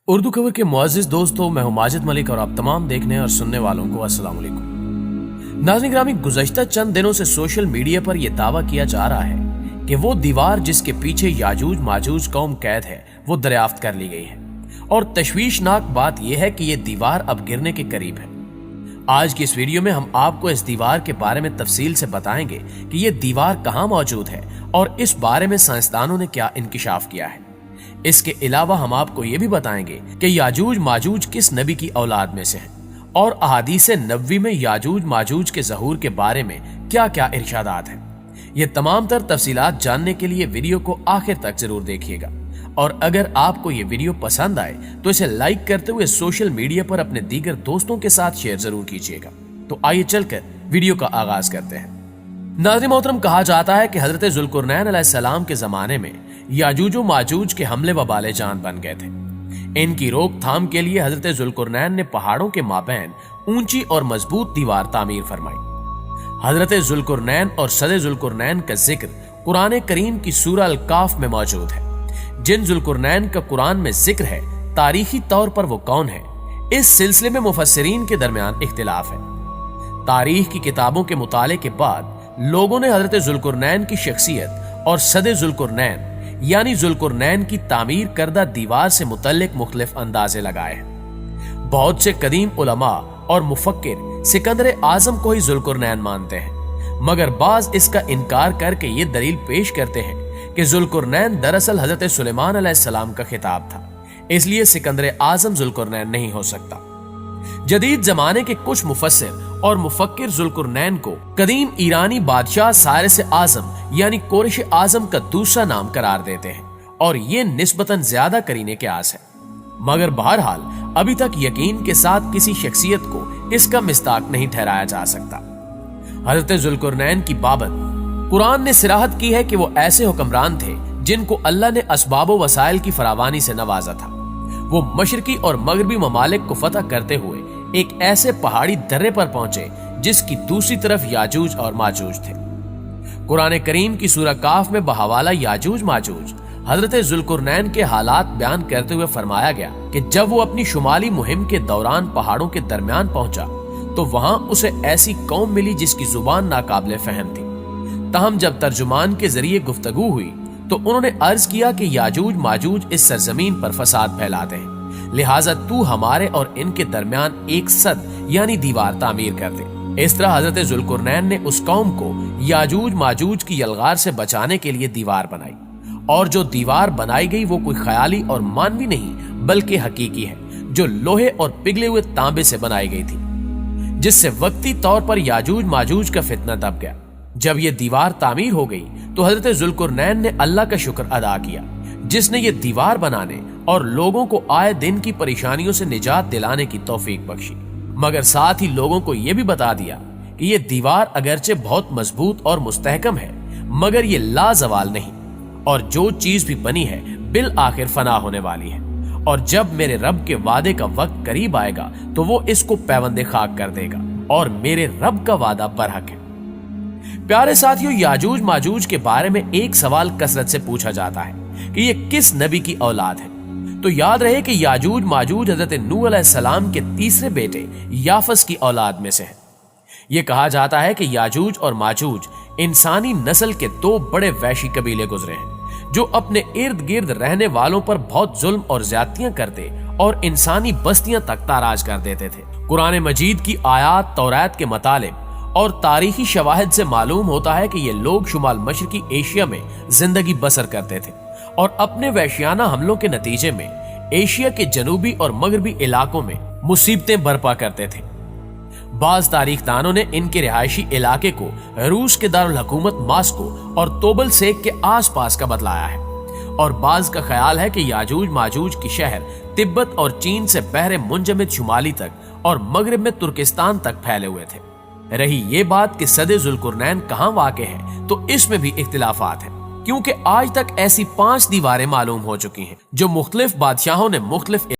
उर्दू खबर के मुअज़्ज़िज़ दोस्तों, मैं हूं माजिद मलिक और आप तमाम देखने और सुनने वालों को अस्सलाम वालेकुम। नाज़रीन ग्रामी, गुज़श्ता चंद दिनों से सोशल मीडिया पर यह दावा किया जा रहा है कि वो दीवार जिसके पीछे याजूज माजूज कौम कैद है वो दरियाफ्त कर ली गई है और तशवीशनाक बात यह है कि यह दीवार अब गिरने के करीब है। आज की इस वीडियो में हम आपको इस दीवार के बारे में तफसील से बताएंगे कि यह दीवार कहां मौजूद है और इस बारे में साइंसदानों ने क्या इंकिशाफ किया है। इसके अलावा हम आपको ये भी बताएंगे कि याजूज माजूज किस नबी की औलाद में से हैं और अहादीसे नबवी में याजूज माजूज के ज़हूर के बारे में क्या क्या इरशादात हैं। ये तमाम तर तफसीलात जानने के लिए वीडियो को आखिर तक जरूर देखिएगा और अगर आपको ये वीडियो पसंद आए तो इसे लाइक करते हुए सोशल मीडिया पर अपने दीगर दोस्तों के साथ शेयर जरूर कीजिएगा। तो आइए चलकर वीडियो का आगाज करते हैं। नाज़रीन मोहतरम, कहा जाता है कि हजरत ज़ुल्कुरनैन अलैहिस्सलाम के जमाने में याजूज माजूज के हमले वबाले जान बन गए थे। इनकी रोकथाम के लिए हजरत ज़ुल्कुरनैन ने पहाड़ों के माबैन ऊंची और मजबूत दीवार तामीर फरमाई। हजरत ज़ुल्कुरनैन और सदे ज़ुल्कुरनैन का जिक्र कुरान करीम की सूरह अल काफ में मौजूद है। जिन ज़ुल्कुरनैन का कुरान में जिक्र है, तारीखी तौर पर वो कौन है, इस सिलसिले में मुफस्सिरीन के दरमियान इख्तिलाफ है। तारीख की किताबों के मुताले के बाद लोगों ने हजरत ज़ुल्कुरनैन की शख्सियत और सदे ज़ुल्कुरनैन यानी ज़ुल्कुरनैन की तामीर करदा दीवार से मुतल्लिक मुख्तलिफ अंदाजे लगाए हैं। बहुत से कदीम उलमा और मुफक्किर सिकंदर आजम को ही ज़ुल्कुरनैन मानते हैं, मगर बाज इसका इनकार करके ये दलील पेश करते हैं कि ज़ुल्कुरनैन दरअसल हजरत सुलेमान अलैहिस्सलाम का खिताब था, इसलिए सिकंदर आजम ज़ुल्कुरनैन नहीं हो सकता। जदीद जमाने के कुछ मुफस्सिर और मुफक्किर ज़ुल्कुरनैन को कदीम ईरानी बादशाह सारिस आजम यानी कोरिश आजम का दूसरा नाम करार देते हैं और ये निस्बतन ज्यादा करीने के आस है, मगर बहरहाल अभी तक यकीन के साथ किसी शख्सियत को इसका मिस्ताक नहीं ठहराया जा सकता। हजरत ज़ुल्कुरनैन की बाबत कुरान ने सिराहत की है कि वो ऐसे हुक्मरान थे जिनको अल्लाह ने असबाब वसाइल की फरावानी से नवाजा था। वो मशरकी और मगरबी ममालिक को फतह करते हुए एक ऐसे पहाड़ी दर्रे पर पहुंचे जिसकी दूसरी तरफ याजूज और माजूज थे। कुरान करीम की सूरह काफ में बहवाला याजूज माजूज हजरत ज़ुल्कुरनैन के हालात बयान करते हुए फरमाया गया कि जब वो अपनी शुमाली मुहिम के दौरान पहाड़ों के दरमियान पहुंचा तो वहां उसे ऐसी कौम मिली जिसकी जुबान नाकाबिले फहम थी। तहम जब तर्जुमान के जरिए गुफ्तगू हुई तो उन्होंने अर्ज किया कि याजूज माजूज इस सरजमीन पर फसाद फैलाते हैं, लिहाजा तू हमारे और इनके दरमियान एक सद यानी दीवार तामीर कर दे। इस तरह हजरत ज़ुल्कुरनैन ने उस कौम को याजूज माजूज की यलगार से बचाने के लिए दीवार बनाई और जो दीवार बनाई गई वो कोई ख्याली और मानवी नहीं बल्कि हकीकी है, जो लोहे और पिघले हुए तांबे से बनाई गई थी, जिससे वक्ती तौर पर याजूज माजूज का फितना दब गया। जब ये दीवार तामीर हो गई तो हजरत ज़ुल्कुरनैन ने अल्लाह का शुक्र अदा किया जिसने ये दीवार बनाने और लोगों को आए दिन की परेशानियों से निजात दिलाने की तौफीक बख्शी, मगर साथ ही लोगों को यह भी बता दिया कि ये दीवार अगरचे बहुत मजबूत और मुस्तहकम है मगर ये लाजवाल नहीं और जो चीज भी बनी है बिल आखिर फना होने वाली है और जब मेरे रब के वादे का वक्त करीब आएगा तो वो इसको पैवंदे खाक कर देगा और मेरे रब का वादा बरहक है। प्यारे साथियों, याजूज माजूज के बारे में एक सवाल कसरत से पूछा जाता है कि ये किस नबी की औलाद है। तो याद रहे कि याजूज माजूज हजरत नूह अलैहिस्सलाम के तीसरे बेटे याफस की औलाद में से है। यह कहा जाता है कि याजूज और माजूज इंसानी नस्ल के दो बड़े वैशी कबीले गुजरे हैं जो अपने इर्द गिर्द रहने वालों पर बहुत जुल्म और ज्यादतियां करते और इंसानी बस्तियां तक ताराज कर देते थे। कुरान मजीद की आयात तौरात के मुतालिक और तारीखी शवाहिद से मालूम होता है कि ये लोग शुमाल मशरकी एशिया में जिंदगी बसर करते थे और अपने वैश्याना हमलों के नतीजे में एशिया के जनूबी और मगरबी इलाकों में मुसीबतें बर्पा करते थे। बाज तारीखदानों ने इनके रिहायशी इलाके को रूस के दारुल हुकूमत मास्को और तोबल सेक के आसपास का बतलाया है और बाज का ख्याल है कि याजूज माजूज की शहर तिब्बत और चीन से बहरे मुंजमिद शुमाली तक और मगरब में तुर्किस्तान तक फैले हुए थे। रही ये बात कि सदे ज़ुल्कुरनैन कहां वाक़े है तो इसमें भी इख्तिलाफात है, क्योंकि आज तक ऐसी 5 दीवारें मालूम हो चुकी हैं जो मुख्तलिफ बादशाहों ने मुख्तलिफ